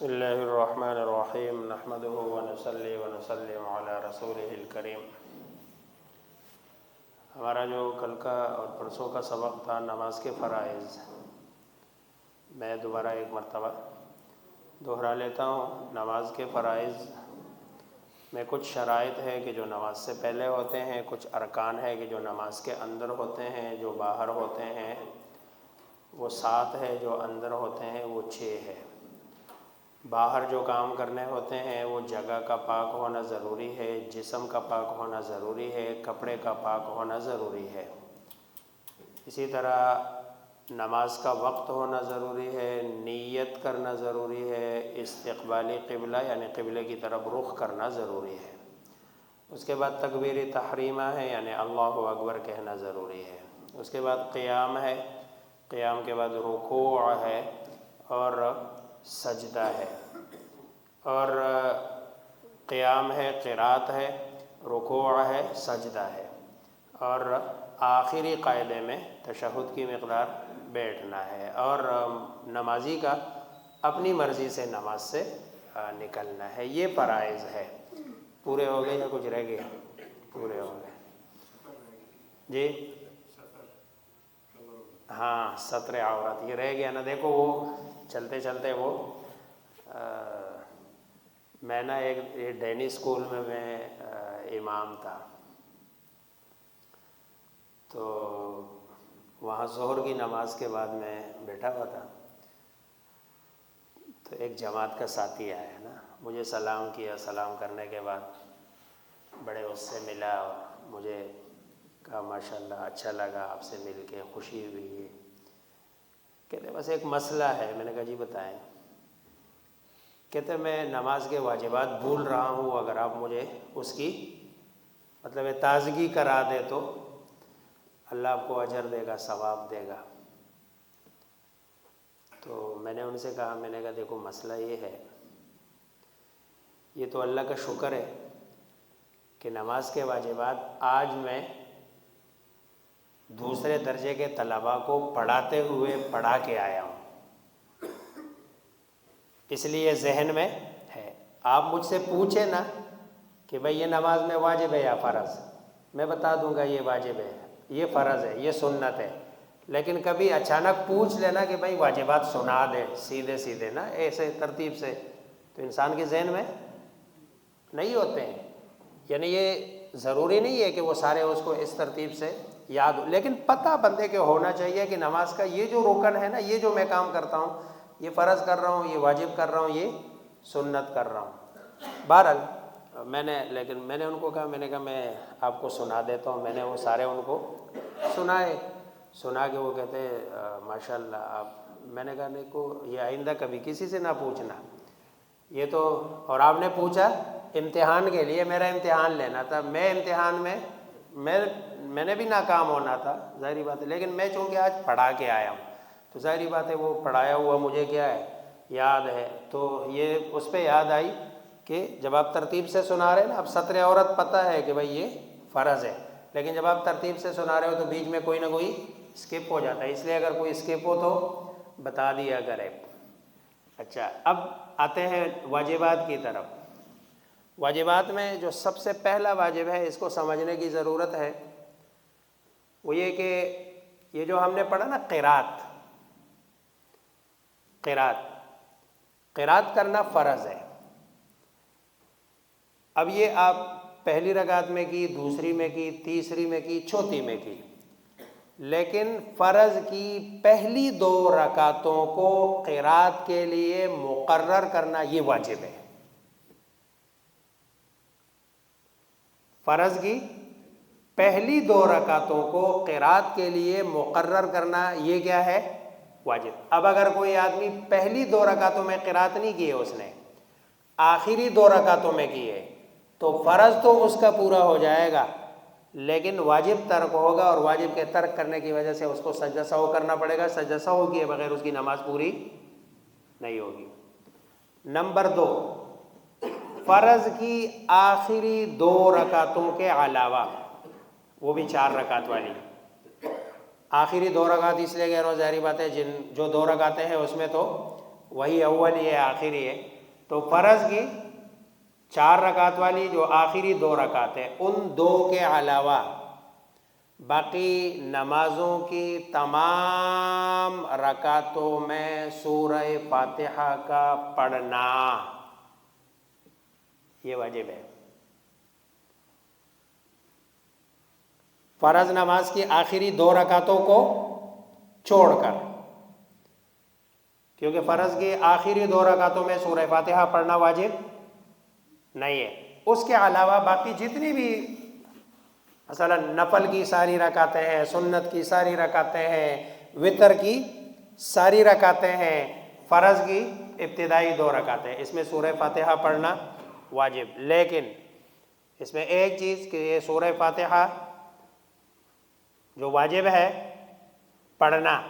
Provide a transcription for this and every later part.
بسم اللہ الرحمن الرحیم نحمده ونصلی ونسلم علی رسولہ الکریم۔ ہمارا جو کل کا اور پرسوں کا سبق تھا نماز کے فرائض، میں دوبارہ ایک مرتبہ دہرا لیتا ہوں۔ نماز کے فرائض میں کچھ شرائط ہے کہ جو نماز سے پہلے ہوتے ہیں، کچھ ارکان ہے کہ جو نماز کے اندر ہوتے ہیں، جو باہر ہوتے ہیں وہ 7 ہے، جو اندر ہوتے ہیں وہ 6 ہے۔ باہر جو کام کرنے ہوتے ہیں وہ جگہ کا پاک ہونا ضروری ہے، جسم کا پاک ہونا ضروری ہے، کپڑے کا پاک ہونا ضروری ہے۔ اسی طرح نماز کا وقت ہونا ضروری ہے، نیت کرنا ضروری ہے، استقبالی قبلہ یعنی قبلے کی طرف رخ کرنا ضروری ہے۔ اس کے بعد تکبیر تحریمہ ہے یعنی اللہ اکبر کہنا ضروری ہے۔ اس کے بعد قیام ہے، قیام کے بعد رکوع ہے اور سجدہ ہے، اور قیام ہے، قرات ہے، رکوع ہے، سجدہ ہے، اور آخری قاعدے میں تشہد کی مقدار بیٹھنا ہے، اور نمازی کا اپنی مرضی سے نماز سے نکلنا ہے۔ یہ فرائض ہے۔ پورے ہو گئے یا کچھ رہ گئے؟ پورے ہو گئے جی۔ ہاں، ستر عورت یہ رہ گیا نا۔ دیکھو وہ چلتے چلتے وہ میں نا ایک ڈینی اسکول میں امام تھا، تو وہاں ظہر کی نماز کے بعد میں بیٹھا ہوا تھا، تو ایک جماعت کا ساتھی آیا نا، مجھے سلام کیا۔ سلام کرنے کے بعد بڑے اس سے ملا اور مجھے کہا ماشاءاللہ اچھا لگا آپ سے مل کے، خوشی ہوئی ہے۔ کہتے بس ایک مسئلہ ہے۔ میں نے کہا جی بتائیں۔ کہتے میں نماز کے واجبات بھول رہا ہوں، اگر آپ مجھے اس کی تازگی کرا دے تو اللہ آپ کو اجر دے گا، ثواب دے گا۔ تو میں نے ان سے کہا، میں نے کہا دیکھو مسئلہ یہ ہے، یہ تو اللہ کا شکر ہے کہ نماز کے واجبات آج میں دوسرے درجے کے طلباء کو پڑھاتے ہوئے پڑھا کے آیا ہوں، اس لیے ذہن میں ہے۔ آپ مجھ سے پوچھیں نا کہ بھئی یہ نماز میں واجب ہے یا فرض، میں بتا دوں گا یہ واجب ہے، یہ فرض ہے، یہ سنت ہے۔ لیکن کبھی اچانک پوچھ لینا کہ بھئی واجبات سنا دے سیدھے سیدھے نا، ایسے ترتیب سے، تو انسان کے ذہن میں نہیں ہوتے ہیں۔ یعنی یہ ضروری نہیں ہے کہ وہ سارے اس کو اس ترتیب سے یاد ہو، لیکن پتہ بندے کے ہونا چاہیے کہ نماز کا یہ جو رکن ہے نا، یہ جو میں کام کرتا ہوں، یہ فرض کر رہا ہوں، یہ واجب کر رہا ہوں، یہ سنت کر رہا ہوں۔ بہرحال میں نے ان کو کہا، میں نے کہا میں آپ کو سنا دیتا ہوں۔ میں نے وہ سارے ان کو سنا کے وہ کہتے ماشاءاللہ آپ۔ میں نے کہا دیکھو یہ آئندہ کبھی کسی سے نہ پوچھنا یہ تو، اور آپ نے پوچھا امتحان کے لیے، میرا امتحان لینا تھا، میں امتحان میں نے بھی ناکام ہونا تھا، ظاہری بات ہے، لیکن میں چونکہ آج پڑھا کے آیا ہوں تو ظاہری بات ہے وہ پڑھایا ہوا مجھے کیا ہے، یاد ہے۔ تو یہ اس پہ یاد آئی کہ جب آپ ترتیب سے سنا رہے ہیں نا، اب ستر عورت پتہ ہے کہ بھئی یہ فرض ہے، لیکن جب آپ ترتیب سے سنا رہے ہو تو بیچ میں کوئی نہ کوئی اسکپ ہو جاتا ہے، اس لیے اگر کوئی اسکپ ہو تو بتا دیا کرے۔ اچھا، اب آتے ہیں واجبات کی طرف۔ واجبات میں جو سب سے پہلا واجب ہے، اس کو سمجھنے کی ضرورت ہے، وہ یہ کہ یہ جو ہم نے پڑھا نا قرات کرنا فرض ہے۔ اب یہ آپ پہلی رکعت میں کی، دوسری میں کی، تیسری میں کی، چوتھی میں کی، لیکن فرض کی پہلی 2 رکعتوں کو قرات کے لیے مقرر کرنا یہ واجب ہے۔ فرض کی پہلی 2 رکعتوں کو قرات کے لیے مقرر کرنا یہ کیا ہے؟ واجب۔ اب اگر کوئی آدمی پہلی 2 رکعتوں میں قرات نہیں کی ہے، اس نے آخری 2 رکعتوں میں کی ہے، تو فرض تو اس کا پورا ہو جائے گا، لیکن واجب ترک ہوگا، اور واجب کے ترک کرنے کی وجہ سے اس کو سجدہ سہو کرنا پڑے گا۔ سجدہ سہو کیے بغیر اس کی نماز پوری نہیں ہوگی۔ نمبر 2، فرض کی آخری 2 رکعتوں کے علاوہ، وہ بھی 4 رکعت والی، آخری 2 رکعت اس لیے کہہ رہا ہوں، ظاہری بات ہے جو 2 رکعتیں ہیں اس میں تو وہی اولی ہے آخری ہے. تو فرض کی 4 رکعت والی جو آخری 2 رکعت ہے، ان 2 کے علاوہ باقی نمازوں کی تمام رکعتوں میں سورہ فاتحہ کا پڑھنا یہ واجب ہے. فرض نماز کی آخری 2 رکعتوں کو چھوڑ کر، کیونکہ فرض کی آخری 2 رکعتوں میں سورہ فاتحہ پڑھنا واجب نہیں ہے. اس کے علاوہ باقی جتنی بھی مثلا نفل کی ساری رکعتیں ہیں، سنت کی ساری رکعتیں ہیں، وتر کی ساری رکعتیں ہیں، فرض کی ابتدائی 2 رکعتیں، اس میں سورہ فاتحہ پڑھنا واجب. لیکن اس میں ایک چیز کہ یہ سورہ فاتحہ جو واجب ہے پڑھنا،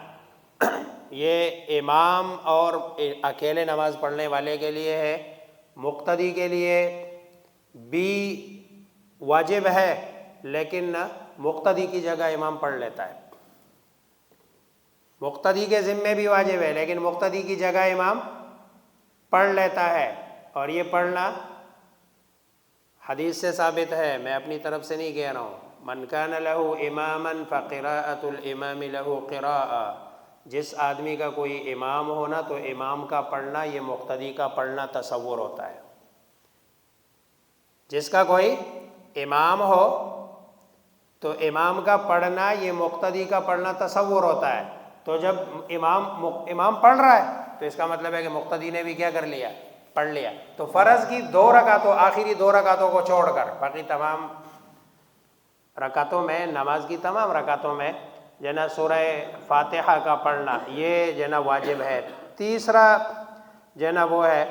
یہ امام اور اکیلے نماز پڑھنے والے کے لیے ہے، مقتدی کے لیے بھی واجب ہے، لیکن مقتدی کی جگہ امام پڑھ لیتا ہے. مقتدی کے ذمے بھی واجب ہے، لیکن مقتدی کی جگہ امام پڑھ لیتا ہے. اور یہ پڑھنا حدیث سے ثابت ہے، میں اپنی طرف سے نہیں کہہ رہا ہوں. من کان لہ اماما فقراءۃ الامام لہ قراءۃ، جس آدمی کا کوئی امام ہونا تو امام کا پڑھنا یہ مقتدی کا پڑھنا تصور ہوتا ہے. جس کا کوئی امام ہو تو امام کا پڑھنا یہ مقتدی کا پڑھنا تصور ہوتا ہے. تو جب امام پڑھ رہا ہے تو اس کا مطلب ہے کہ مقتدی نے بھی کیا کر لیا، پڑھ لیا. تو فرض کی 2 رکعتوں، آخری 2 رکعتوں کو چھوڑ کر باقی تمام رکعتوں میں، نماز کی تمام رکعتوں میں جو نا سورہ فاتحہ کا پڑھنا یہ جو نا واجب ہے. تیسرا جو نا وہ ہے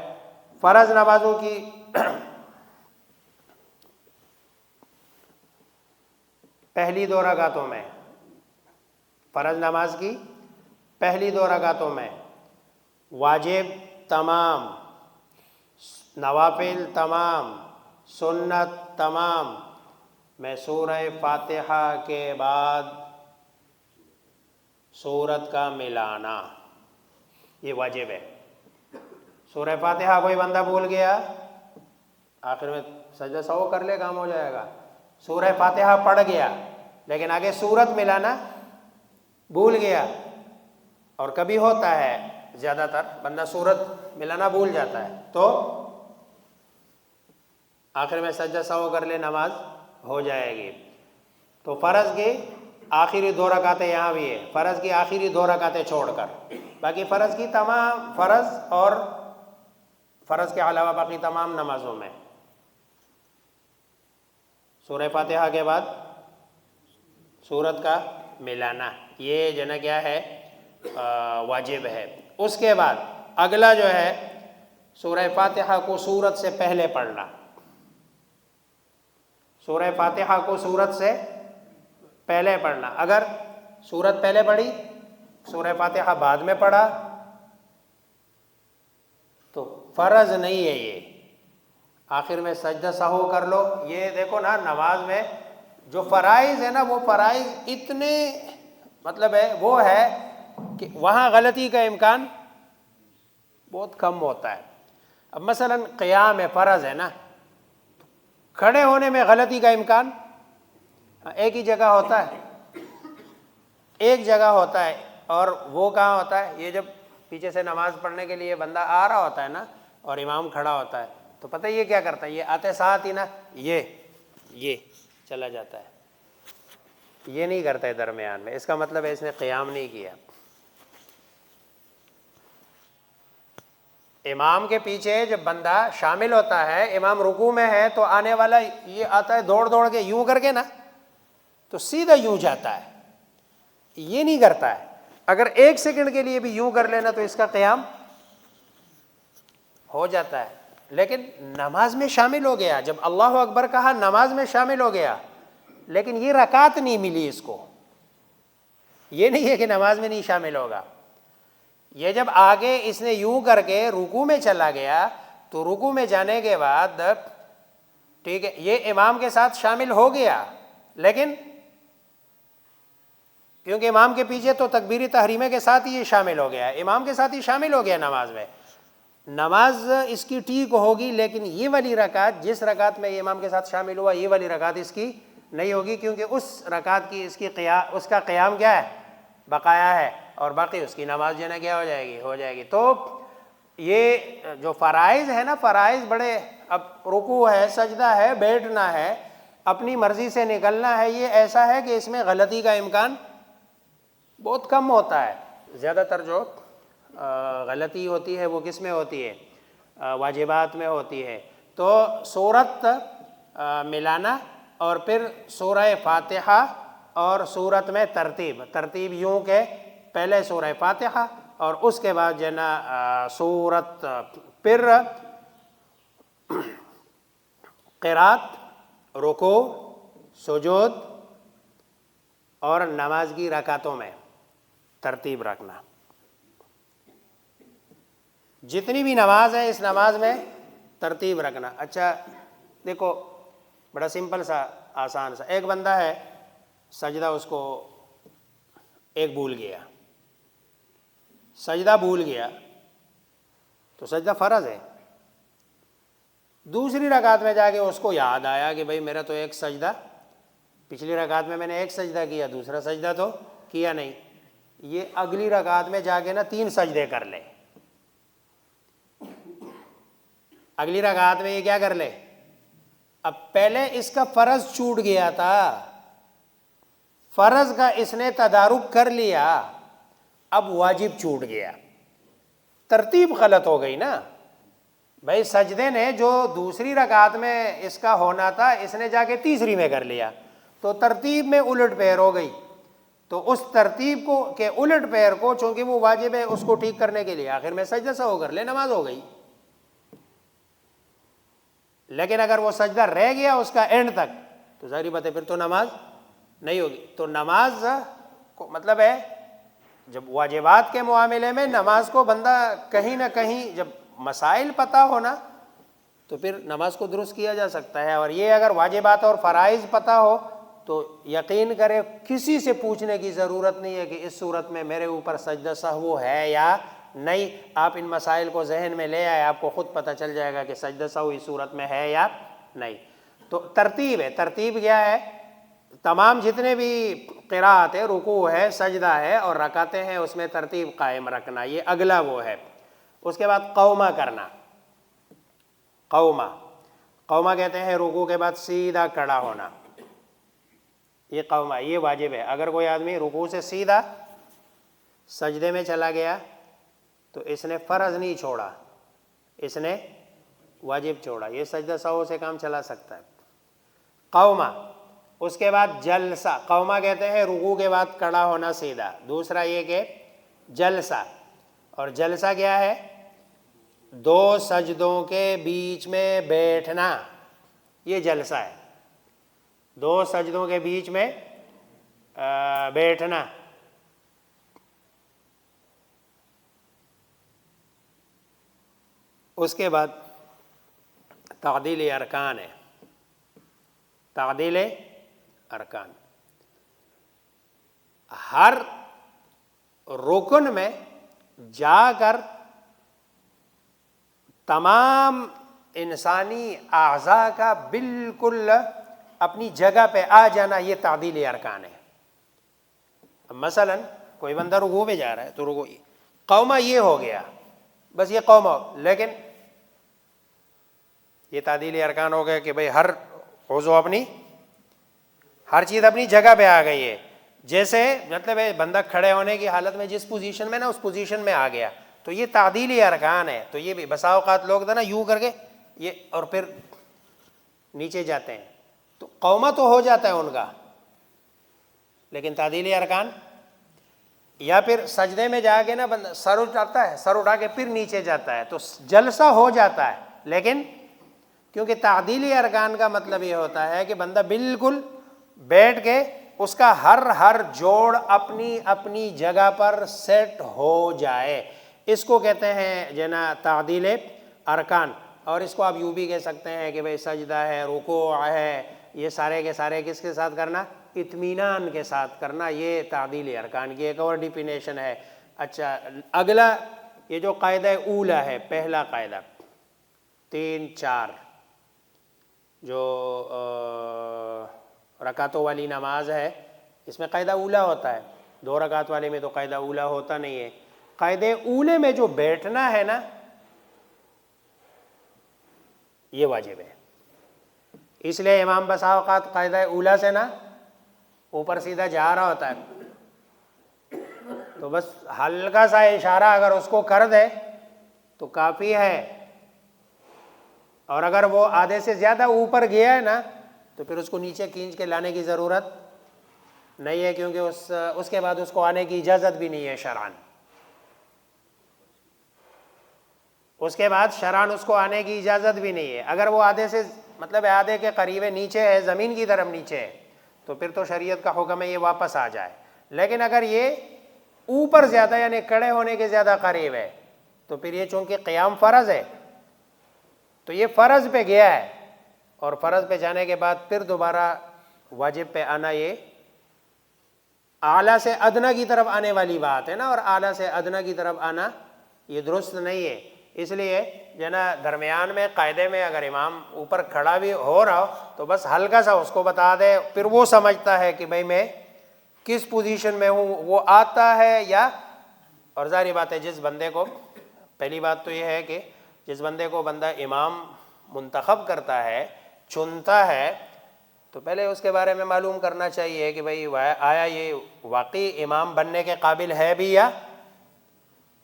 فرض نمازوں کی پہلی 2 رکعتوں میں، فرض نماز کی پہلی 2 رکعتوں میں واجب تمام، نوافل تمام، سنت تمام میں سورہ فاتحہ کے بعد سورت کا ملانا یہ واجب ہے. سورہ فاتحہ کوئی بندہ بھول گیا، آخر میں سجدہ سہو کر لے، کام ہو جائے گا. سورہ فاتحہ پڑھ گیا لیکن آگے سورت ملانا بھول گیا، اور کبھی ہوتا ہے زیادہ تر بندہ سورت ملانا بھول جاتا ہے، تو آخر میں سجدہ سہو کر لے، نماز ہو جائے گی. تو فرض کی آخری 2 رکعتیں یہاں بھی ہے، فرض کی آخری 2 رکعتیں چھوڑ کر باقی فرض کی تمام، فرض اور فرض کے علاوہ باقی تمام نمازوں میں سورہ فاتحہ کے بعد سورت کا ملانا یہ جو نا کیا ہے، واجب ہے. اس کے بعد اگلا جو ہے سورہ فاتحہ کو سورت سے پہلے پڑھنا. سورہ فاتحہ کو سورت سے پہلے پڑھنا. اگر سورت پہلے پڑھی، سورہ فاتحہ بعد میں پڑھا تو فرض نہیں ہے یہ، آخر میں سجدہ سہو کر لو. یہ دیکھو نا نماز میں جو فرائض ہے نا، وہ فرائض اتنے مطلب ہے وہ ہے کہ وہاں غلطی کا امکان بہت کم ہوتا ہے. اب مثلا قیام ہے، فرض ہے نا، کھڑے ہونے میں غلطی کا امکان ایک ہی جگہ ہوتا ہے، ایک جگہ ہوتا ہے. اور وہ کہاں ہوتا ہے؟ یہ جب پیچھے سے نماز پڑھنے کے لیے بندہ آ رہا ہوتا ہے نا اور امام کھڑا ہوتا ہے تو پتہ یہ کیا کرتا ہے، یہ آتے ساتھ ہی نا یہ چلا جاتا ہے، یہ نہیں کرتا ہے درمیان میں. اس کا مطلب ہے اس نے قیام نہیں کیا. امام کے پیچھے جب بندہ شامل ہوتا ہے، امام رکوع میں ہے تو آنے والا یہ آتا ہے دوڑ کے یوں کر کے نا، تو سیدھا یوں جاتا ہے، یہ نہیں کرتا ہے. اگر 1 سیکنڈ کے لیے بھی یوں کر لینا تو اس کا قیام ہو جاتا ہے. لیکن نماز میں شامل ہو گیا، جب اللہ اکبر کہا نماز میں شامل ہو گیا، لیکن یہ رکعت نہیں ملی اس کو. یہ نہیں ہے کہ نماز میں نہیں شامل ہوگا. یہ جب آگے اس نے یوں کر کے رکوع میں چلا گیا تو رکوع میں جانے کے بعد ٹھیک ہے یہ امام کے ساتھ شامل ہو گیا، لیکن کیونکہ امام کے پیچھے تو تکبیر تحریمہ کے ساتھ ہی یہ شامل ہو گیا، امام کے ساتھ ہی شامل ہو گیا نماز میں، نماز اس کی ٹھیک ہوگی، لیکن یہ والی رکعت جس رکعت میں امام کے ساتھ شامل ہوا یہ والی رکعت اس کی نہیں ہوگی، کیونکہ اس رکعت کی اس کا قیام کیا ہے؟ بقایا ہے، اور باقی اس کی نماز جو ہے نا کیا ہو جائے گی۔ تو یہ جو فرائض ہے نا، فرائض بڑے، اب رکوع ہے، سجدہ ہے، بیٹھنا ہے، اپنی مرضی سے نکلنا ہے، یہ ایسا ہے کہ اس میں غلطی کا امکان بہت کم ہوتا ہے۔ زیادہ تر جو غلطی ہوتی ہے وہ کس میں ہوتی ہے؟ واجبات میں ہوتی ہے۔ تو سورت ملانا، اور پھر سورہ فاتحہ اور سورت میں ترتیب یوں کہ پہلے سورہ فاتحہ اور اس کے بعد جو ہے نا سورت، پھر قرات، رکوع، سجود اور نماز کی رکعتوں میں ترتیب رکھنا۔ جتنی بھی نماز ہے اس نماز میں ترتیب رکھنا۔ اچھا دیکھو، بڑا سمپل سا، آسان سا، ایک بندہ ہے سجدہ اس کو ایک بھول گیا، سجدہ بھول گیا تو سجدہ فرض ہے۔ دوسری رکعت میں جا کے اس کو یاد آیا کہ بھئی میرا تو ایک سجدہ، پچھلی رکعت میں نے ایک سجدہ کیا، دوسرا سجدہ تو کیا نہیں، یہ اگلی رکعت میں جا کے نا 3 سجدے کر لے۔ اگلی رکعت میں یہ کیا کر لے؟ اب پہلے اس کا فرض چھوٹ گیا تھا، فرض کا اس نے تدارک کر لیا، اب واجب چھوٹ گیا، ترتیب غلط ہو گئی نا بھائی۔ سجدے نے جو دوسری رکعت میں اس کا ہونا تھا اس نے جا کے تیسری میں کر لیا، تو ترتیب میں الٹ پھیر ہو گئی۔ تو اس ترتیب کو کہ الٹ پھیر کو چونکہ وہ واجب ہے اس کو ٹھیک کرنے کے لیے آخر میں سجدہ سہو کر لے، نماز ہو گئی۔ لیکن اگر وہ سجدہ رہ گیا اس کا اینڈ تک تو ظاہری بات ہے پھر تو نماز نہیں ہوگی۔ تو نماز کو مطلب ہے جب واجبات کے معاملے میں نماز کو بندہ کہیں نہ کہیں جب مسائل پتہ ہونا تو پھر نماز کو درست کیا جا سکتا ہے۔ اور یہ اگر واجبات اور فرائض پتہ ہو تو یقین کرے کسی سے پوچھنے کی ضرورت نہیں ہے کہ اس صورت میں میرے اوپر سجدہ سہو ہے یا نہیں۔ آپ ان مسائل کو ذہن میں لے آئے، آپ کو خود پتہ چل جائے گا کہ سجدہ سہو اس صورت میں ہے یا نہیں۔ تو ترتیب ہے، ترتیب کیا ہے؟ تمام جتنے بھی قرات ہے، رکوع ہے، سجدہ ہے اور رکعتیں ہیں، اس میں ترتیب قائم رکھنا، یہ اگلا وہ ہے۔ اس کے بعد قومہ کرنا، قومہ کہتے ہیں رکوع کے بعد سیدھا کھڑا ہونا، یہ قومہ، یہ واجب ہے۔ اگر کوئی آدمی رکوع سے سیدھا سجدے میں چلا گیا تو اس نے فرض نہیں چھوڑا، اس نے واجب چھوڑا، یہ سجدہ سہو سے کام چلا سکتا ہے۔ قومہ، اس کے بعد جلسہ، قومہ کہتے ہیں رکوع کے بعد کھڑا ہونا سیدھا، دوسرا یہ کہ جلسہ، اور جلسہ کیا ہے؟ 2 سجدوں کے بیچ میں بیٹھنا، یہ جلسہ ہے، 2 سجدوں کے بیچ میں بیٹھنا۔ اس کے بعد تعدیل ارکان ہے، تعدیل ارکان، ہر رکن میں جا کر تمام انسانی اعضاء کا بالکل اپنی جگہ پہ آ جانا، یہ تعدیل ارکان ہے۔ اب مثلا کوئی بندہ رکوع میں جا رہا ہے تو رکوع، قومہ یہ ہو گیا، بس یہ قومہ، لیکن یہ تعدیل ارکان ہو گیا کہ بھئی ہر عضو اپنی، ہر چیز اپنی جگہ پہ آ گئی ہے۔ جیسے مطلب ہے بندہ کھڑے ہونے کی حالت میں جس پوزیشن میں نا اس پوزیشن میں آ گیا، تو یہ تعدیلی ارکان ہے۔ تو یہ بھی بسا اوقات لوگ تھا نا یوں کر کے یہ اور پھر نیچے جاتے ہیں، تو قومہ تو ہو جاتا ہے ان کا، لیکن تعدیلی ارکان، یا پھر سجدے میں جا کے نا بندہ سر اٹھاتا ہے، سر اٹھا کے پھر نیچے جاتا ہے، تو جلسہ ہو جاتا ہے، لیکن کیونکہ تعدیلی ارکان کا مطلب یہ ہوتا ہے کہ بندہ بالکل بیٹھ کے اس کا ہر جوڑ اپنی اپنی جگہ پر سیٹ ہو جائے، اس کو کہتے ہیں جنا تعدیل ارکان۔ اور اس کو آپ یوں بھی کہہ سکتے ہیں کہ بھئی سجدہ ہے، رکوع ہے، یہ سارے کے سارے کس کے ساتھ کرنا؟ اطمینان کے ساتھ کرنا، یہ تعدیل ارکان کی ایک اور ڈیفینیشن ہے۔ اچھا، اگلا یہ جو قاعدہ اولا ہے، پہلا قاعدہ 3 4 جو رکعتوں والی نماز ہے، اس میں قاعدہ اولا ہوتا ہے. 2 رکعت والے میں تو قاعدہ اولا ہوتا نہیں ہے. قاعدہ اولے میں جو بیٹھنا ہے نا، یہ واجب ہے. اس لیے امام بسا اوقات قاعدہ اولا سے نا اوپر سیدھا جا رہا ہوتا ہے، تو بس ہلکا سا اشارہ اگر اس کو کر دے تو کافی ہے. اور اگر وہ آدھے سے زیادہ اوپر گیا ہے نا تو پھر اس کو نیچے کھینچ کے لانے کی ضرورت نہیں ہے، کیونکہ اس کے بعد اس کو آنے کی اجازت بھی نہیں ہے شرعاً. اس کے بعد شرعاً اس کو آنے کی اجازت بھی نہیں ہے. اگر وہ آدھے سے مطلب آدھے کے قریب نیچے ہے، زمین کی طرف نیچے ہے، تو پھر تو شریعت کا حکم ہے یہ واپس آ جائے. لیکن اگر یہ اوپر زیادہ یعنی کھڑے ہونے کے زیادہ قریب ہے تو پھر یہ چونکہ قیام فرض ہے تو یہ فرض پہ گیا ہے، اور فرض پہ جانے کے بعد پھر دوبارہ واجب پہ آنا یہ اعلیٰ سے ادنیٰ کی طرف آنے والی بات ہے نا، اور اعلیٰ سے ادنیٰ کی طرف آنا یہ درست نہیں ہے. اس لیے جو نا درمیان میں قاعدے میں اگر امام اوپر کھڑا بھی ہو رہا ہو تو بس ہلکا سا اس کو بتا دے، پھر وہ سمجھتا ہے کہ بھئی میں کس پوزیشن میں ہوں، وہ آتا ہے یا. اور ظاہری بات ہے جس بندے کو، پہلی بات تو یہ ہے کہ جس بندے کو بندہ امام منتخب کرتا ہے، چنتا ہے، تو پہلے اس کے بارے میں معلوم کرنا چاہیے کہ بھئی آیا یہ واقعی امام بننے کے قابل ہے بھی یا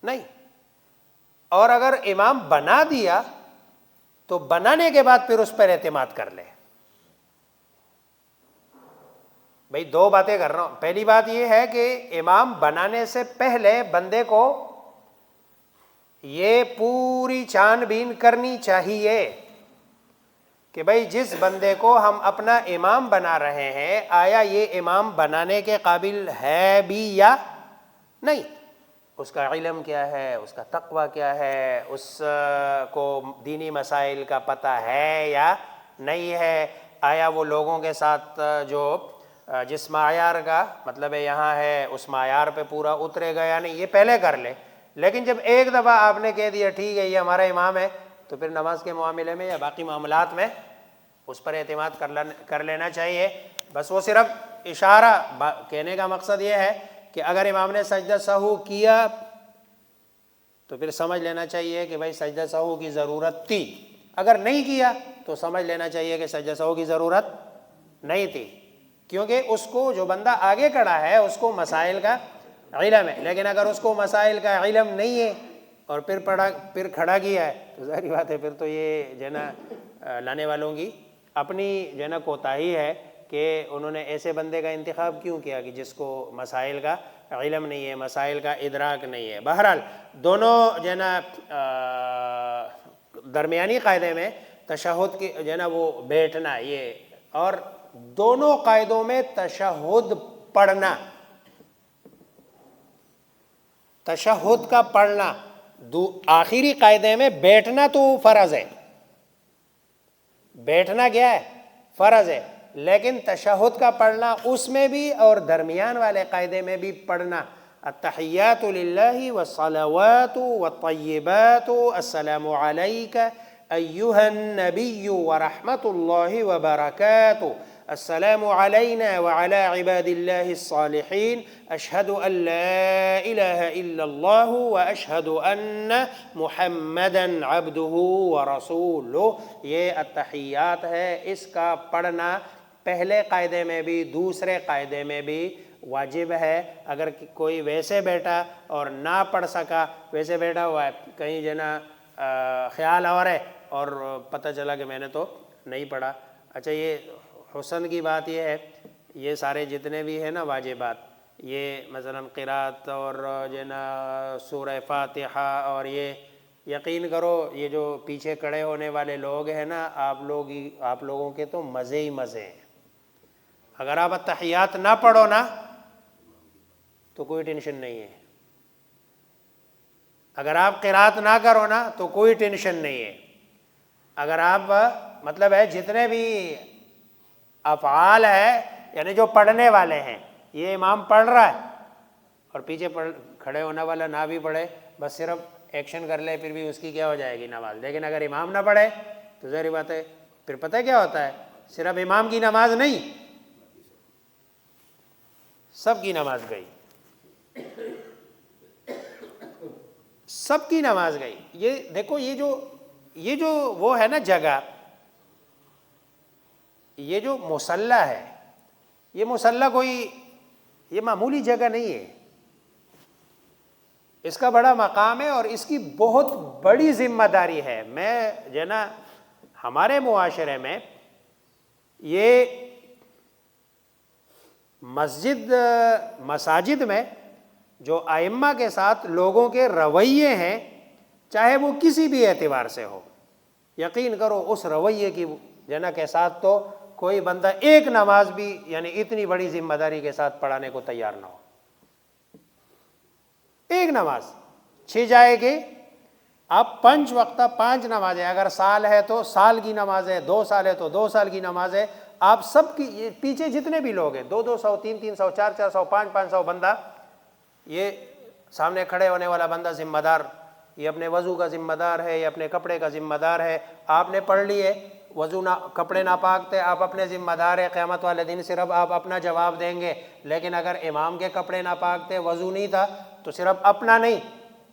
نہیں. اور اگر امام بنا دیا تو بنانے کے بعد پھر اس پر اعتماد کر لے. بھئی 2 باتیں کر رہا ہوں. پہلی بات یہ ہے کہ امام بنانے سے پہلے بندے کو یہ پوری چھان بین کرنی چاہیے کہ بھئی جس بندے کو ہم اپنا امام بنا رہے ہیں آیا یہ امام بنانے کے قابل ہے بھی یا نہیں. اس کا علم کیا ہے، اس کا تقوی کیا ہے، اس کو دینی مسائل کا پتہ ہے یا نہیں ہے، آیا وہ لوگوں کے ساتھ جو جس معیار کا مطلب ہے یہاں ہے اس معیار پہ پورا اترے گا یا نہیں، یہ پہلے کر لے. لیکن جب ایک دفعہ آپ نے کہہ دیا ٹھیک ہے یہ ہمارا امام ہے، تو پھر نماز کے معاملے میں یا باقی معاملات میں اس پر اعتماد کر لینا چاہیے. بس وہ صرف اشارہ کہنے کا مقصد یہ ہے کہ اگر امام نے سجدہ سہو کیا تو پھر سمجھ لینا چاہیے کہ بھائی سجدہ سہو کی ضرورت تھی، اگر نہیں کیا تو سمجھ لینا چاہیے کہ سجدہ سہو کی ضرورت نہیں تھی، کیونکہ اس کو جو بندہ آگے کھڑا ہے اس کو مسائل کا علم ہے. لیکن اگر اس کو مسائل کا علم نہیں ہے اور پھر کھڑا کیا ہے تو ظاہری بات ہے پھر تو یہ جو ہے نا لانے والوں کی اپنی جو ہے نا کوتاہی ہے کہ انہوں نے ایسے بندے کا انتخاب کیوں کیا کہ جس کو مسائل کا علم نہیں ہے، مسائل کا ادراک نہیں ہے. بہرحال دونوں جو ہے نا درمیانی قاعدے میں تشہد کی جو ہے نا وہ بیٹھنا یہ، اور دونوں قاعدوں میں تشہد پڑھنا، تشہد کا پڑھنا آخری قاعدے میں بیٹھنا تو فرض ہے، بیٹھنا کیا ہے فرض ہے، لیکن تشہد کا پڑھنا اس میں بھی اور درمیان والے قاعدے میں بھی پڑھنا. التحیات للہ والصلوات والطیبات السلام علیک ایہا النبی ورحمۃ اللہ وبرکاتہ السلام علینا وعلی عباد اللہ الصالحین اشہد ان لا الہ الا اللہ واشہد ان محمدا عبدہ ورسولہ. یہ التحیات ہے، اس کا پڑھنا پہلے قاعدے میں بھی دوسرے قاعدے میں بھی واجب ہے. اگر کوئی ویسے بیٹھا اور نہ پڑھ سکا، ویسے بیٹھا ہوا ہے کہیں جو ہے نا خیال اور ہے اور پتہ چلا کہ میں نے تو نہیں پڑھا. اچھا یہ حسن کی بات یہ ہے، یہ سارے جتنے بھی ہیں نا واجبات، یہ مثلا قرات اور جو ہے نا سورہ فاتحہ، اور یہ یقین کرو یہ جو پیچھے کھڑے ہونے والے لوگ ہیں نا آپ لوگوں کے تو مزے ہی مزے ہیں. اگر آپ التحیات نہ پڑھو نا تو کوئی ٹینشن نہیں ہے، اگر آپ قرات نہ کرو نا تو کوئی ٹینشن نہیں ہے. اگر آپ مطلب ہے جتنے بھی افعال ہے یعنی جو پڑھنے والے ہیں، یہ امام پڑھ رہا ہے اور پیچھے کھڑے ہونے والا نہ بھی پڑھے، بس صرف ایکشن کر لے پھر بھی اس کی کیا ہو جائے گی نماز. لیکن اگر امام نہ پڑھے تو ظاہر بات ہے پھر پتہ کیا ہوتا ہے, صرف امام کی نماز نہیں, سب کی نماز گئی, سب کی نماز گئی. یہ دیکھو یہ جو وہ ہے نا جگہ, یہ جو مصلی ہے, یہ مصلی کوئی یہ معمولی جگہ نہیں ہے, اس کا بڑا مقام ہے اور اس کی بہت بڑی ذمہ داری ہے. میں جو ہے نا ہمارے معاشرے میں یہ مساجد میں جو ائمہ کے ساتھ لوگوں کے رویے ہیں, چاہے وہ کسی بھی اعتبار سے ہو, یقین کرو اس رویے کی جنا کے ساتھ تو کوئی بندہ ایک نماز بھی یعنی اتنی بڑی ذمہ داری کے ساتھ پڑھانے کو تیار نہ ہو. ایک نماز 6 جائے گی, آپ 5 وقتہ 5 نمازیں, اگر سال ہے تو سال کی نماز ہے, 2 سال ہے تو 2 سال کی نماز ہے. آپ سب کی پیچھے جتنے بھی لوگ ہیں 200 300 400 500 بندہ, یہ سامنے کھڑے ہونے والا بندہ ذمہ دار, یہ اپنے وضو کا ذمہ دار ہے, یہ اپنے کپڑے کا ذمہ دار ہے. آپ نے پڑھ لیے, وضو نہ کپڑے ناپاک تھے, آپ اپنے ذمہ دار ہے, قیامت والے دن صرف آپ اپنا جواب دیں گے. لیکن اگر امام کے کپڑے ناپاک تھے, وضو نہیں تھا, تو صرف اپنا نہیں,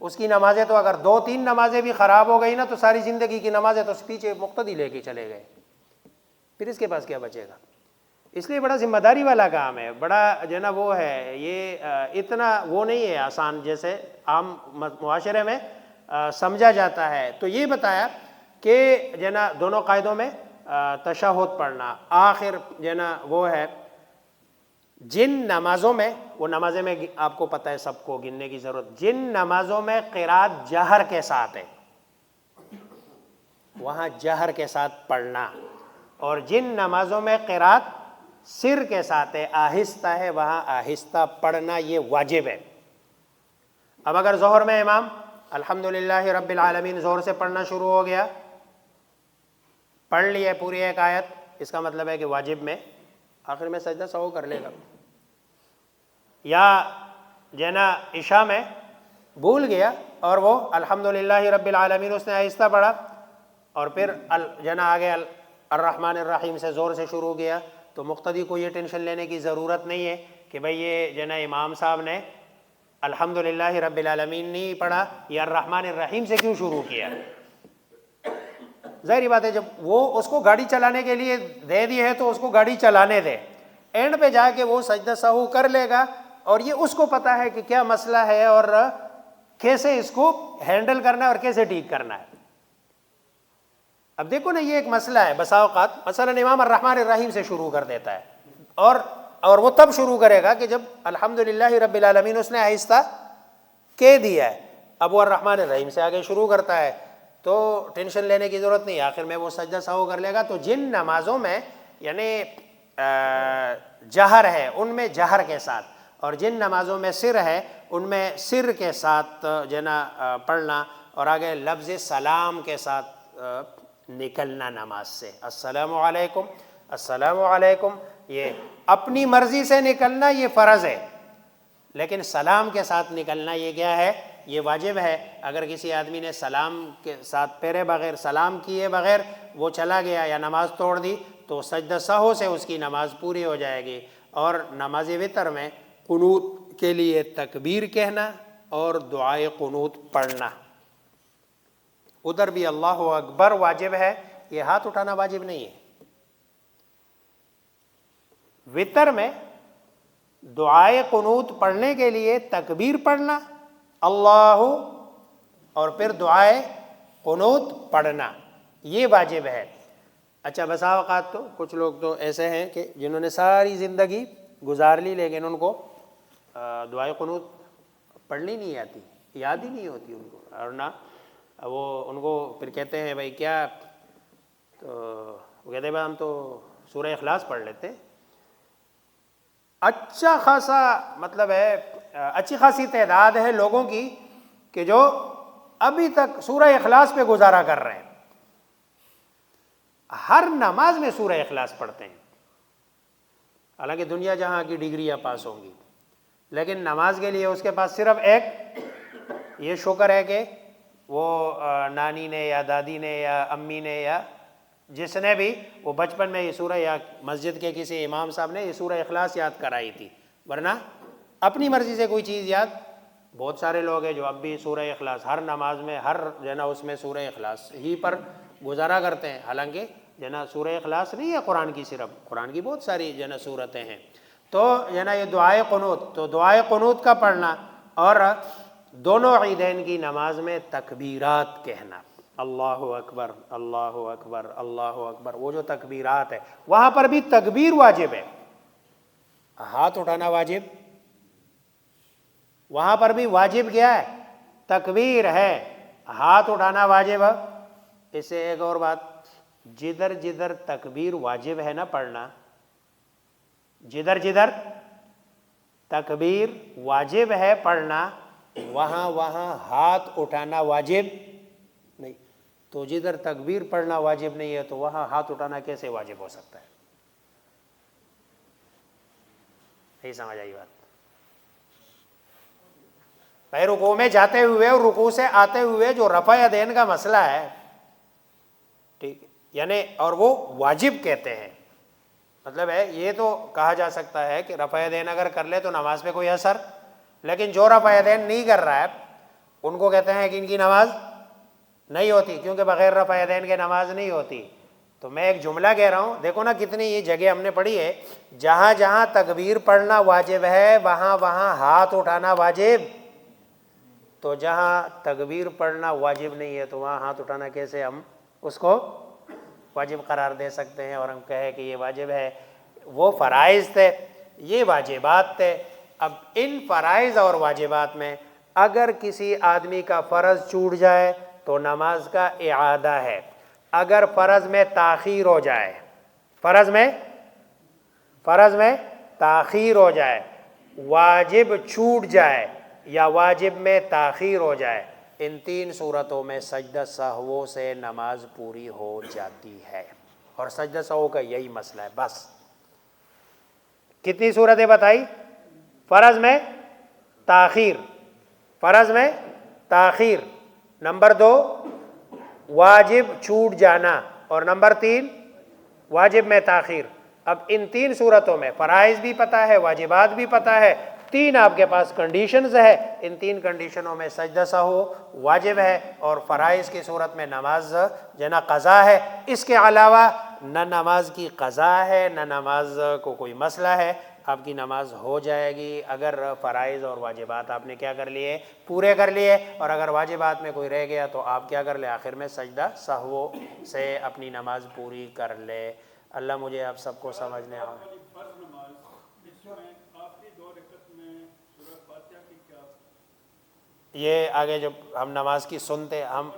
اس کی نمازیں تو اگر 2-3 نمازیں بھی خراب ہو گئی نا تو ساری زندگی کی نمازیں تو پیچھے مقتدی لے کے چلے گئے, پھر اس کے پاس کیا بچے گا. اس لیے بڑا ذمہ داری والا کام ہے, بڑا جو ہے نا وہ ہے, یہ اتنا وہ نہیں ہے آسان جیسے عام معاشرے میں سمجھا جاتا ہے. تو یہ بتایا کہ جو ہے نا دونوں قاعدوں میں تشہد پڑھنا, آخر جو ہے نا وہ ہے جن نمازوں میں, وہ نمازیں میں آپ کو پتہ ہے سب کو گننے کی ضرورت, جن نمازوں میں قرات جہر کے ساتھ ہے وہاں جہر کے ساتھ پڑھنا, اور جن نمازوں میں قرات سر کے ساتھ ہے, آہستہ ہے, وہاں آہستہ پڑھنا یہ واجب ہے. اب اگر ظہر میں امام الحمدللہ رب العالمین زور سے پڑھنا شروع ہو گیا, پڑھ لیے پوری ایک آیت, اس کا مطلب ہے کہ واجب میں آخر میں سجدہ سہو کر لے گا. یا جو ہے نا عشاء میں بھول گیا اور وہ الحمدللہ رب العالمین اس نے آہستہ پڑھا, اور پھر جو ہے نا آگے الرحمن الرحیم سے زور سے شروع کیا, تو مقتدی کو یہ ٹینشن لینے کی ضرورت نہیں ہے کہ بھئی یہ جو ہے نا امام صاحب نے الحمدللہ رب العالمین نہیں پڑھا, یہ الرحمن الرحیم سے کیوں شروع کیا. ظاہری بات ہے جب وہ اس کو گاڑی چلانے کے لیے دے دی ہے تو اس کو گاڑی چلانے دے, اینڈ پہ جا کے وہ سجدہ سہو کر لے گا, اور یہ اس کو پتہ ہے کہ کیا مسئلہ ہے اور کیسے اس کو ہینڈل کرنا ہے اور کیسے ٹھیک کرنا ہے. اب دیکھو نا یہ ایک مسئلہ ہے, بسا اوقات مثلا امام الرحمن الرحیم سے شروع کر دیتا ہے, اور وہ تب شروع کرے گا کہ جب الحمدللہ رب العالمین اس نے آہستہ کہہ دیا ہے. اب وہ الرحمن الرحیم سے آگے شروع کرتا ہے تو ٹینشن لینے کی ضرورت نہیں, آخر میں وہ سجدہ سہو کر لے گا. تو جن نمازوں میں یعنی جہر ہے ان میں جہر کے ساتھ, اور جن نمازوں میں سر ہے ان میں سر کے ساتھ جو ہے نا پڑھنا, اور آگے لفظ سلام کے ساتھ نکلنا نماز سے, السلام علیکم السلام علیکم, یہ اپنی مرضی سے نکلنا یہ فرض ہے, لیکن سلام کے ساتھ نکلنا یہ کیا ہے, یہ واجب ہے. اگر کسی آدمی نے سلام کے ساتھ پھیرے بغیر, سلام کیے بغیر وہ چلا گیا یا نماز توڑ دی تو سجدہ سہو سے اس کی نماز پوری ہو جائے گی. اور نماز وتر میں قنوت کے لیے تکبیر کہنا اور دعائے قنوت پڑھنا, ادھر بھی اللہ اکبر واجب ہے, یہ ہاتھ اٹھانا واجب نہیں ہے. وتر میں دعائے قنوت پڑھنے کے لیے تکبیر پڑھنا اللہ, اور پھر دعائے قنوت پڑھنا یہ واجب ہے. اچھا بسا اوقات تو کچھ لوگ تو ایسے ہیں کہ جنہوں نے ساری زندگی گزار لی لیکن ان کو دعائے قنوت پڑھنی نہیں آتی, یاد ہی نہیں ہوتی ان کو, اور نہ وہ ان کو پھر کہتے ہیں بھائی کیا, تو وہ کہتے ہیں بھائی ہم تو سورہ اخلاص پڑھ لیتے. اچھا خاصا مطلب ہے, اچھی خاصی تعداد ہے لوگوں کی کہ جو ابھی تک سورہ اخلاص پہ گزارا کر رہے ہیں, ہر نماز میں سورہ اخلاص پڑھتے ہیں, حالانکہ دنیا جہاں کی ڈگریاں پاس ہوں گی, لیکن نماز کے لیے اس کے پاس صرف ایک یہ شکر ہے کہ وہ نانی نے یا دادی نے یا امی نے یا جس نے بھی وہ بچپن میں یہ سورہ یا مسجد کے کسی امام صاحب نے یہ سورہ اخلاص یاد کرائی تھی، ورنہ اپنی مرضی سے کوئی چیز یاد، بہت سارے لوگ ہیں جو اب بھی سورہ اخلاص ہر نماز میں ہر اس میں سورہ اخلاص ہی پر گزارا کرتے ہیں، حالانکہ سورہ اخلاص نہیں ہے قرآن کی، صرف قرآن کی بہت ساری صورتیں ہیں۔ تو یہ دعائے قنوت، تو دعائے قنوت کا پڑھنا اور دونوں عیدین کی نماز میں تکبیرات کہنا، اللہ اکبر اللہ اکبر اللہ اکبر، وہ جو تکبیرات ہے وہاں پر بھی تکبیر واجب ہے، ہاتھ اٹھانا واجب، وہاں پر بھی واجب کیا ہے؟ تکبیر ہے، ہاتھ اٹھانا واجب ہے۔ اس سے ایک اور بات، جدھر جدھر تکبیر واجب ہے نا پڑھنا، جدھر جدھر تکبیر واجب ہے پڑھنا، وہاں وہاں ہاتھ اٹھانا واجب نہیں۔ تو جدھر تکبیر پڑھنا واجب نہیں ہے تو وہاں ہاتھ اٹھانا کیسے واجب ہو سکتا ہے؟ نہیں سمجھ آئی بات؟ بھائی رکوع میں جاتے ہوئے اور رکوع سے آتے ہوئے جو رفع یدین کا مسئلہ ہے، ٹھیک ہے، اور وہ واجب کہتے ہیں، مطلب ہے یہ تو کہا جا سکتا ہے کہ رفع یدین اگر کر لے تو نماز پہ کوئی اثر، لیکن جو رفع یدین نہیں کر رہا ہے ان کو کہتے ہیں کہ ان کی نماز نہیں ہوتی، کیونکہ بغیر رفع یدین کے نماز نہیں ہوتی۔ تو میں ایک جملہ کہہ رہا ہوں، دیکھو نا کتنی یہ جگہ ہم نے پڑھی ہے، جہاں جہاں تکبیر پڑھنا واجب ہے وہاں وہاں ہاتھ اٹھانا واجب، تو جہاں تکبیر پڑھنا واجب نہیں ہے تو وہاں ہاتھ اٹھانا کیسے ہم اس کو واجب قرار دے سکتے ہیں اور ہم کہیں کہ یہ واجب ہے؟ وہ فرائض تھے، یہ واجبات تھے۔ اب ان فرائض اور واجبات میں اگر کسی آدمی کا فرض چھوٹ جائے تو نماز کا اعادہ ہے، اگر فرض میں تاخیر ہو جائے، فرض میں تاخیر ہو جائے، واجب چھوٹ جائے یا واجب میں تاخیر ہو جائے، ان تین صورتوں میں سجدہ سہو سے نماز پوری ہو جاتی ہے، اور سجدہ سہو کا یہی مسئلہ ہے بس۔ کتنی صورتیں بتائی؟ فرض میں تاخیر، فرض میں تاخیر، نمبر 2 واجب چھوٹ جانا، اور نمبر 3 واجب میں تاخیر۔ اب ان تین صورتوں میں فرائض بھی پتہ ہے، واجبات بھی پتہ ہے، تین آپ کے پاس کنڈیشنز ہے، ان تین کنڈیشنوں میں سجدہ سہو واجب ہے، اور فرائض کی صورت میں نماز قضا ہے۔ اس کے علاوہ نہ نماز کی قضا ہے نہ نماز کو کوئی مسئلہ ہے، آپ کی نماز ہو جائے گی اگر فرائض اور واجبات آپ نے کیا کر لیے؟ پورے کر لیے، اور اگر واجبات میں کوئی رہ گیا تو آپ کیا کر لیں؟ آخر میں سجدہ سہو سے اپنی نماز پوری کر لے۔ اللہ مجھے آپ سب کو سمجھنے یہ آگے جب ہم نماز کی سنتے ہم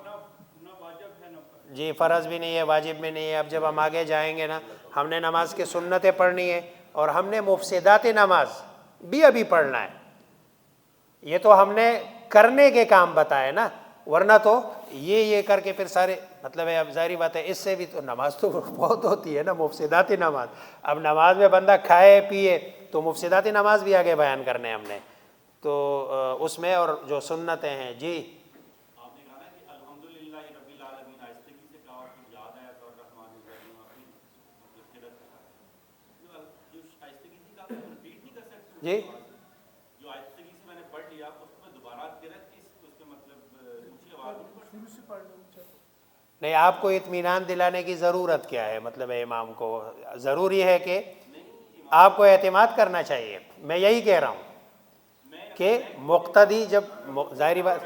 جی فرض بھی نہیں ہے واجب بھی نہیں ہے، اب جب ہم آگے جائیں گے نا، ہم نے نماز کی سنتیں پڑھنی ہے اور ہم نے مفسدات نماز بھی ابھی پڑھنا ہے۔ یہ تو ہم نے کرنے کے کام بتائے نا، ورنہ تو یہ کر کے پھر سارے مطلب ہے، اب ظاہری بات ہے اس سے بھی تو نماز تو بہت ہوتی ہے نا، مفسدات نماز۔ اب نماز میں بندہ کھائے پیے تو مفسدات نماز بھی آگے بیان کرنے ہم نے، تو اس میں اور جو سنتیں ہیں جی۔ جی نہیں، آپ کو اطمینان دلانے کی ضرورت کیا ہے؟ مطلب امام کو ضروری ہے کہ آپ کو اعتماد کرنا چاہیے، میں یہی کہہ رہا ہوں کہ مقتدی جب ظاہری بات،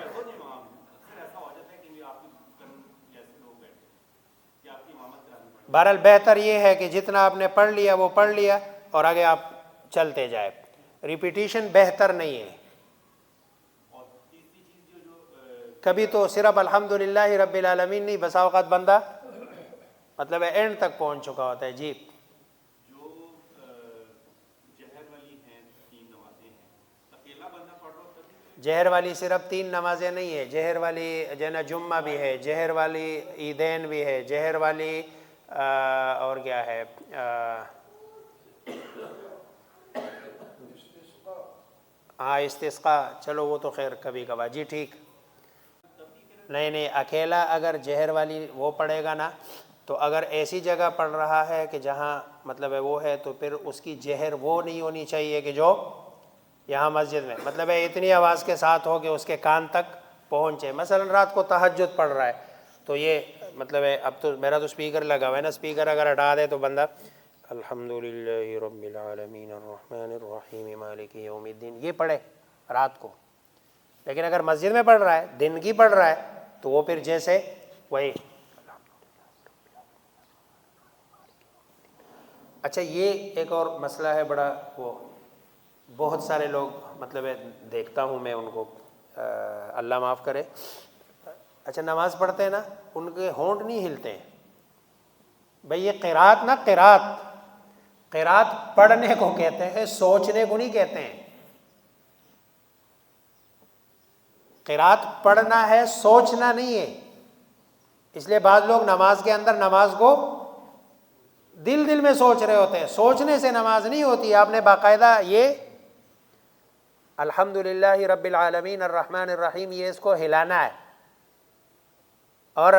بہرحال بہتر یہ ہے کہ جتنا آپ نے پڑھ لیا وہ پڑھ لیا اور آگے آپ چلتے جائے، ریپیٹیشن بہتر نہیں ہے۔ کبھی تو صرف الحمدللہ رب العالمین نہیں، بسا اوقات بندہ مطلب اینڈ تک پہنچ چکا ہوتا ہے۔ جی جہر والی صرف 3 نمازیں نہیں ہے، جہر والی جمعہ بھی ہے، جہر والی عیدین بھی ہے، جہر والی اور کیا ہے، ہاں استسقاء، چلو وہ تو خیر کبھی کبھار، جی ٹھیک۔ نہیں نہیں، اکیلا اگر جہر والی وہ پڑھے گا نا، تو اگر ایسی جگہ پڑھ رہا ہے کہ جہاں مطلب ہے وہ ہے، تو پھر اس کی جہر وہ نہیں ہونی چاہیے کہ جو یہاں مسجد میں مطلب ہے اتنی آواز کے ساتھ ہو کہ اس کے کان تک پہنچے. مثلا رات کو تہجد پڑھ رہا ہے تو یہ مطلب ہے، اب تو میرا تو اسپیکر لگا ہوا ہے نا، اسپیکر اگر ہٹا دے تو بندہ الحمدللہ رب العالمین الرحمن الرحیم مالک یوم الدین یہ پڑھے رات کو. لیکن اگر مسجد میں پڑھ رہا ہے، دن کی پڑھ رہا ہے، تو وہ پھر جیسے وہی. اچھا یہ ایک اور مسئلہ ہے بڑا، وہ بہت سارے لوگ مطلب ہے دیکھتا ہوں میں ان کو، اللہ معاف کرے، اچھا نماز پڑھتے ہیں نا، ان کے ہونٹ نہیں ہلتے ہیں. بھئی یہ قرات نا، قرات پڑھنے کو کہتے ہیں، سوچنے کو نہیں کہتے ہیں. قرات پڑھنا ہے، سوچنا نہیں ہے. اس لیے بعض لوگ نماز کے اندر نماز کو دل میں سوچ رہے ہوتے ہیں. سوچنے سے نماز نہیں ہوتی. آپ نے باقاعدہ یہ الحمدللہ رب العالمین الرحمن الرحیم یہ اس کو ہلانا ہے، اور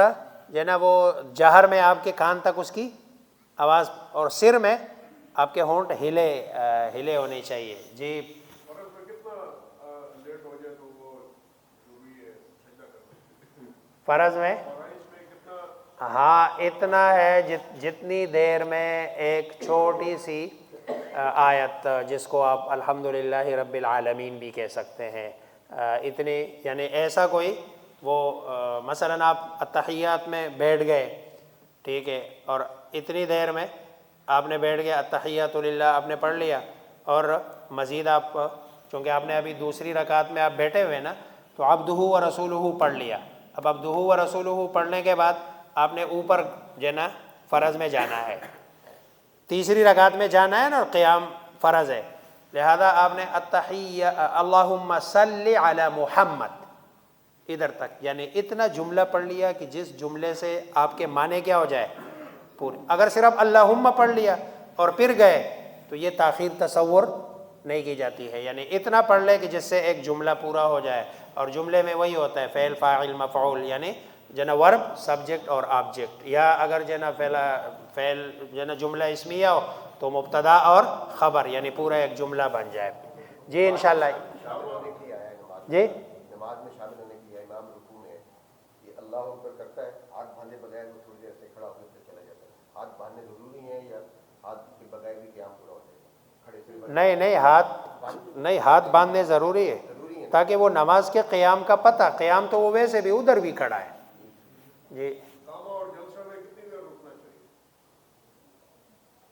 جو نا وہ جہر میں آپ کے کان تک اس کی آواز، اور سر میں آپ کے ہونٹ ہلے ہونے چاہیے. جی فرض میں ہاں اتنا ہے جتنی دیر میں ایک چھوٹی سی آیت جس کو آپ الحمدللہ رب العالمین بھی کہہ سکتے ہیں، اتنی یعنی ایسا کوئی وہ مثلا آپ التحیات میں بیٹھ گئے، ٹھیک ہے، اور اتنی دیر میں آپ نے بیٹھ گیا التحیات للہ آپ نے پڑھ لیا، اور مزید آپ چونکہ آپ نے ابھی دوسری رکعت میں آپ بیٹھے ہوئے نا، تو عبدہ و رسولہ پڑھ لیا. اب عبدہ و رسولہ پڑھنے کے بعد آپ نے اوپر جو نا فرض میں جانا ہے، تیسری رکعت میں جانا ہے نا، قیام فرض ہے، لہذا آپ نے اللہم صلی علی محمد ادھر تک، یعنی اتنا جملہ پڑھ لیا کہ جس جملے سے آپ کے معنی کیا ہو جائے پورے. اگر صرف اللہم پڑھ لیا اور پھر گئے تو یہ تاخیر تصور نہیں کی جاتی ہے. یعنی اتنا پڑھ لے کہ جس سے ایک جملہ پورا ہو جائے، اور جملے میں وہی ہوتا ہے فعل فاعل مفعول، یعنی جنا ورب سبجیکٹ اور آبجیکٹ، یا اگر جنا فعل جنا جملہ اسمیہ ہو تو مبتدا اور خبر، یعنی پورا ایک جملہ بن جائے. جی انشاءاللہ. جی نماز میں شامل ہونے کے لیے امام رکوع میں یہ اللہ اکبر کرتا ہے، ہاتھ باندھے بغیر وہ تھوڑی دیر سے کھڑا ہو کر چلا جاتا ہے. ہاتھ باندھنے ضروری ہیں یا ہاتھ کے بغیر بھی قیام پورا ہو جائے گا؟ کھڑے سے نہیں ہاتھ باندھنے ضروری ہے تاکہ وہ نماز کے قیام کا پتہ، قیام تو وہ ویسے بھی ادھر بھی کھڑا ہے. جی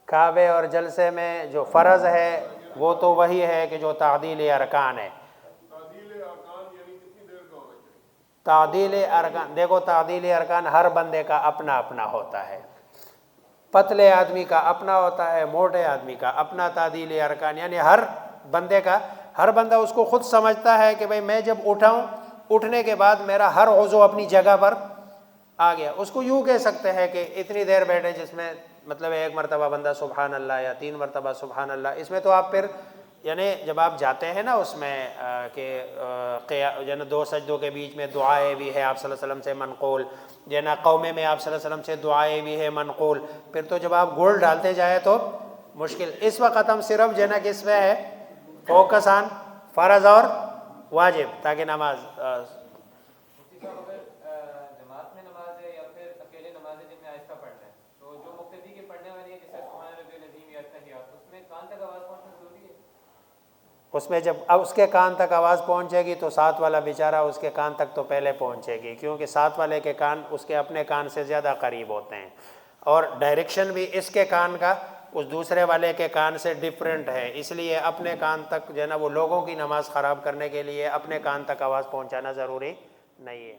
کعبے اور جلسے میں جو فرض ہے وہ تو وہی ہے کہ جو تعدیل ارکان ہے. تعدیل ارکان دیکھو، تعدیل ارکان ہر بندے کا اپنا اپنا ہوتا ہے. پتلے آدمی کا اپنا ہوتا ہے، موٹے آدمی کا اپنا تعدیل ارکان، یعنی ہر بندہ اس کو خود سمجھتا ہے کہ بھئی میں جب اٹھاؤں، اٹھنے کے بعد میرا ہر عضو اپنی جگہ پر آ گیا. اس کو یوں کہہ سکتے ہیں کہ اتنی دیر بیٹھے جس میں مطلب ایک مرتبہ بندہ سبحان اللہ یا 3 مرتبہ سبحان اللہ. اس میں تو آپ پھر یعنی جب آپ جاتے ہیں نا اس میں کہ یعنی 2 سجدوں کے بیچ میں دعائیں بھی ہے آپ صلی اللہ علیہ وسلم سے منقول، جنا قومے میں آپ صلی اللہ علیہ وسلم سے دعائیں بھی ہے منقول، پھر تو جب آپ گول ڈالتے جائے تو مشکل. اس وقت ہم صرف جنا کس میں ہے فوکس آن فرض اور واجب، تاکہ نماز جماعت میں نماز ہے یا پھر اکیلے نماز ہے جن میں آہستہ پڑھنا ہے، تو جو مقتدی کے پڑھنے والی ہے جیسے سبحان ربی العظیم یا التحیات، اس میں کان تک آواز پہنچنا ضروری ہے؟ اس میں جب اب اس کے کان تک آواز پہنچے گی تو ساتھ والا بیچارہ اس کے کان تک تو پہلے پہنچے گی، کیونکہ ساتھ والے کے کان اس کے اپنے کان سے زیادہ قریب ہوتے ہیں، اور ڈائریکشن بھی اس کے کان کا اس دوسرے والے کے کان سے ڈیفرنٹ ہے. اس لیے اپنے کان تک جو ہے نا وہ لوگوں کی نماز خراب کرنے کے لیے اپنے کان تک آواز پہنچانا ضروری نہیں ہے.